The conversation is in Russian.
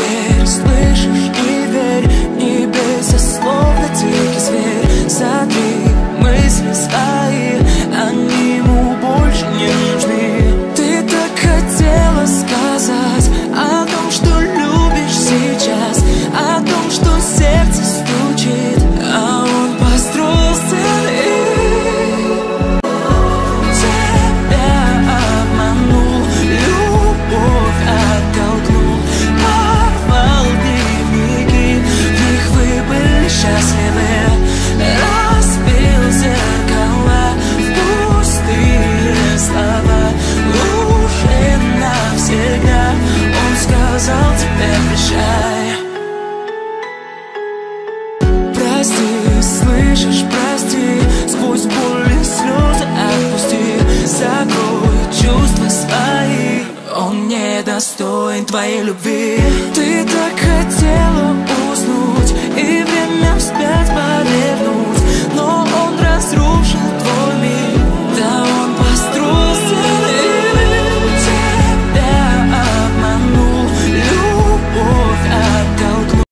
Теперь слышишь и верь, не бейся, словно дикий зверь. Сотри мысли свои, они ему больше не нужны. Ты так хотела сказать о том, что любишь сейчас, о том, что сердце стучит, а он построил стены. Тебя обманул, любовь оттолкнул, порвал дневники, в них вы были счастливы. Разбил зеркала в пустые слова, уже навсегда он сказал тебе прощай. Прости, слышишь, прости, сквозь боль и слезы отпусти. Закрой чувства свои, он не достоин твоей любви. Ты так хотела уснуть и